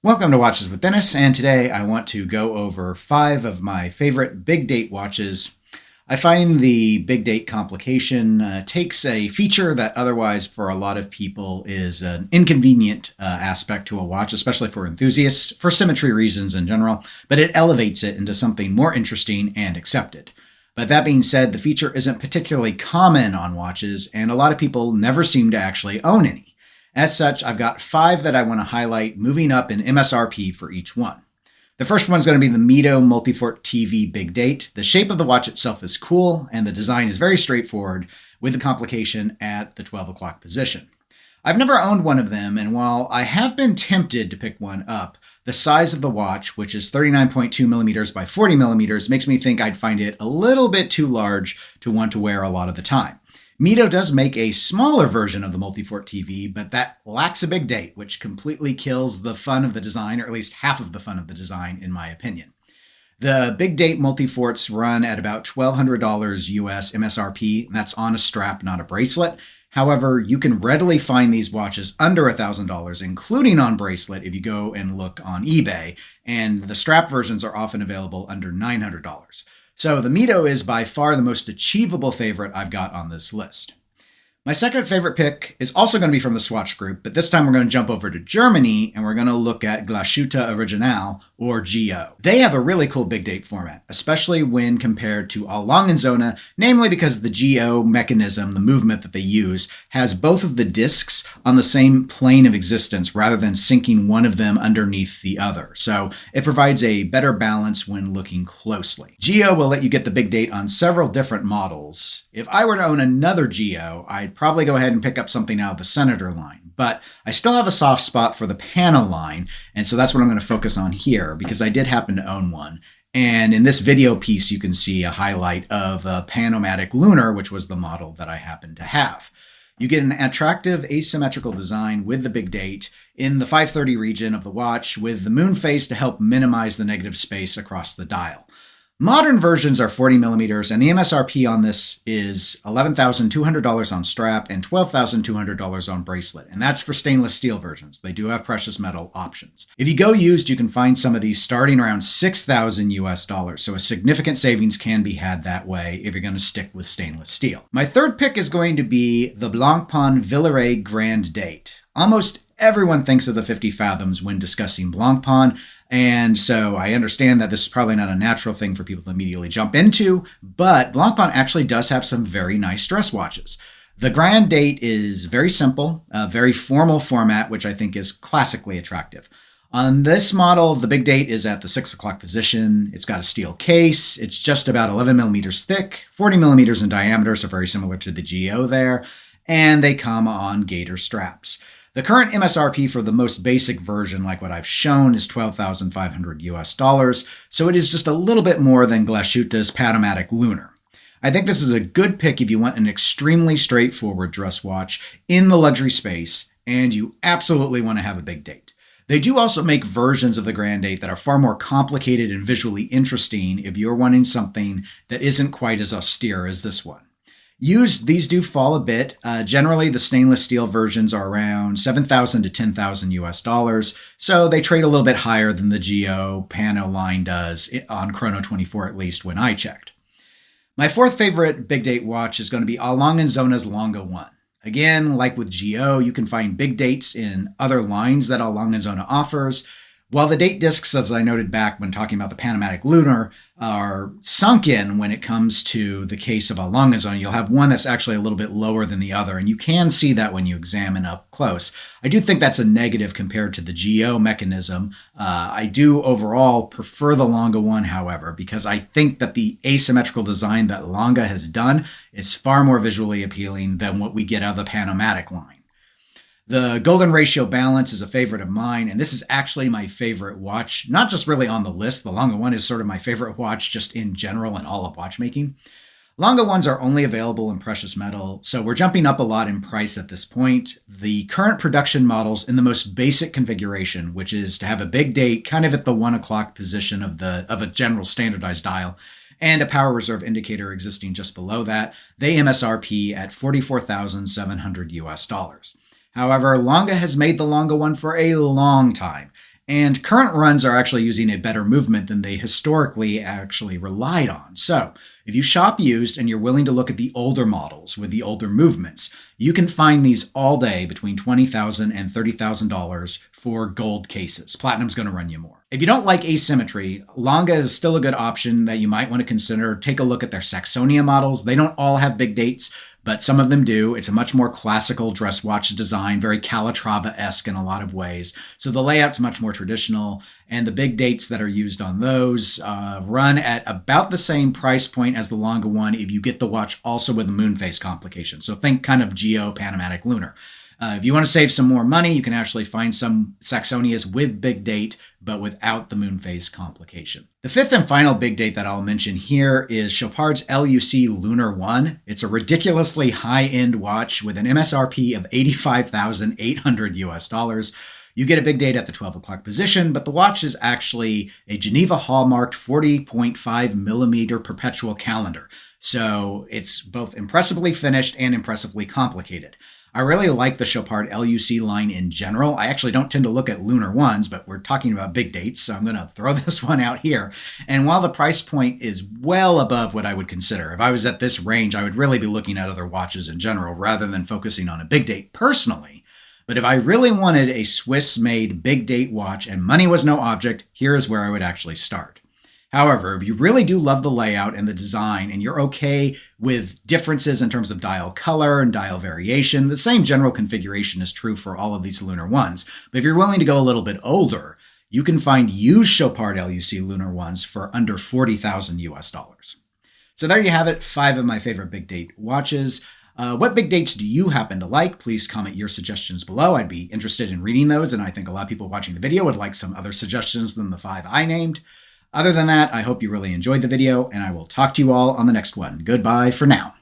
Welcome to Watches with Dennis, and today I want to go over 5 of my favorite big date watches. I find the big date complication takes a feature that otherwise for a lot of people is an inconvenient aspect to a watch, especially for enthusiasts, for symmetry reasons in general, but it elevates it into something more interesting and accepted. But that being said, the feature isn't particularly common on watches, and a lot of people never seem to actually own any. As such, I've got 5 that I want to highlight, moving up in MSRP for each one. The first one's going to be the MIDO Multifort TV Big Date. The shape of the watch itself is cool, and the design is very straightforward, with the complication at the 12 o'clock position. I've never owned one of them, and while I have been tempted to pick one up, the size of the watch, which is 39.2 millimeters by 40 millimeters, makes me think I'd find it a little bit too large to want to wear a lot of the time. MIDO does make a smaller version of the Multifort TV, but that lacks a big date, which completely kills the fun of the design, or at least half of the fun of the design, in my opinion. The big date Multiforts run at about $1,200 US MSRP, and that's on a strap, not a bracelet. However, you can readily find these watches under $1,000, including on bracelet, if you go and look on eBay, and the strap versions are often available under $900. So the MIDO is by far the most achievable favorite I've got on this list. My second favorite pick is also going to be from the Swatch Group, but this time we're going to jump over to Germany and we're going to look at Glashütte Original, or GO. They have a really cool big date format, especially when compared to Lange Söhne, namely because the GO mechanism, the movement that they use, has both of the discs on the same plane of existence rather than sinking one of them underneath the other. So it provides a better balance when looking closely. GO will let you get the big date on several different models. If I were to own another GO, I'd probably go ahead and pick up something out of the Senator line. But I still have a soft spot for the Pano line, and so that's what I'm going to focus on here, because I did happen to own one. And in this video piece, you can see a highlight of a PanoMaticLunar, which was the model that I happened to have. You get an attractive asymmetrical design with the big date in the 530 region of the watch, with the moon phase to help minimize the negative space across the dial. Modern versions are 40 millimeters, and the MSRP on this is $11,200 on strap and $12,200 on bracelet, and that's for stainless steel versions. They do have precious metal options. If you go used, you can find some of these starting around $6,000 US dollars, so a significant savings can be had that way if you're going to stick with stainless steel. My third pick is going to be the Blancpain Villeret Grande date. Almost everyone thinks of the 50 fathoms when discussing Blancpain, and so I understand that this is probably not a natural thing for people to immediately jump into, but Blancpain actually does have some very nice dress watches. The Grande date is very simple, a very formal format, which I think is classically attractive. On this model, the big date is at the 6 o'clock position. It's got a steel case. It's just about 11 millimeters thick, 40 millimeters in diameter, so very similar to the GO there, and they come on gaiter straps. The current MSRP for the most basic version, like what I've shown, is $12,500 US dollars, so it is just a little bit more than Glashütte's PanoMaticLunar. I think this is a good pick if you want an extremely straightforward dress watch in the luxury space, and you absolutely want to have a big date. They do also make versions of the Grande date that are far more complicated and visually interesting if you're wanting something that isn't quite as austere as this one. Used, these do fall a bit. Generally, the stainless steel versions are around $7,000 to $10,000 US dollars, so they trade a little bit higher than the GO Pano line does on Chrono 24, at least when I checked. My fourth favorite big date watch is going to be Lange Söhne's Lange 1. Again, like with GO, you can find big dates in other lines that Lange Söhne offers. While the date discs, as I noted back when talking about the PanoMaticLunar, are sunken when it comes to the case of a Lange Söhne, you'll have one that's actually a little bit lower than the other, and you can see that when you examine up close. I do think that's a negative compared to the GO mechanism. I do overall prefer the Lange one, however, because I think that the asymmetrical design that Lange has done is far more visually appealing than what we get out of the PanoMatic line. The golden ratio balance is a favorite of mine, and this is actually my favorite watch, not just really on the list. The Lange one is sort of my favorite watch just in general in all of watchmaking. Lange ones are only available in precious metal, so we're jumping up a lot in price at this point. The current production models in the most basic configuration, which is to have a big date kind of at the 1 o'clock position of a general standardized dial, and a power reserve indicator existing just below that, they MSRP at $44,700 US dollars. However, Lange has made the Lange one for a long time, And current runs are actually using a better movement than they historically actually relied on. So if you shop used and you're willing to look at the older models with the older movements, you can find these all day between $20,000 and $30,000 for gold cases. Platinum's going to run you more. If you don't like asymmetry, Lange is still a good option that you might want to consider. Take a look at their Saxonia models. They don't all have big dates, but some of them do. It's a much more classical dress watch design, very Calatrava-esque in a lot of ways. So the layout's much more traditional, and the big dates that are used on those run at about the same price point as the Lange one if you get the watch also with the moon phase complication. So think kind of Geo PanoMaticLunar. If you want to save some more money, you can actually find some Saxonias with big date, but without the moon phase complication. The fifth and final big date that I'll mention here is Chopard's L.U.C. Lunar 1. It's a ridiculously high-end watch with an MSRP of $85,800 US. You get a big date at the 12 o'clock position, but the watch is actually a Geneva hallmarked 40.5 millimeter perpetual calendar. So it's both impressively finished and impressively complicated. I really like the Chopard L.U.C. line in general. I actually don't tend to look at Lunar ones, but we're talking about big dates, so I'm going to throw this one out here. And while the price point is well above what I would consider, if I was at this range, I would really be looking at other watches in general rather than focusing on a big date personally. But if I really wanted a Swiss-made big date watch and money was no object, here is where I would actually start. However, if you really do love the layout and the design and you're okay with differences in terms of dial color and dial variation, the same general configuration is true for all of these Lunar ones. But if you're willing to go a little bit older, you can find used Chopard L.U.C. Lunar ones for under $40,000 US. So there you have it, 5 of my favorite big date watches. What big dates do you happen to like? Please comment your suggestions below. I'd be interested in reading those, and I think a lot of people watching the video would like some other suggestions than the 5 I named. Other than that, I hope you really enjoyed the video, and I will talk to you all on the next one. Goodbye for now.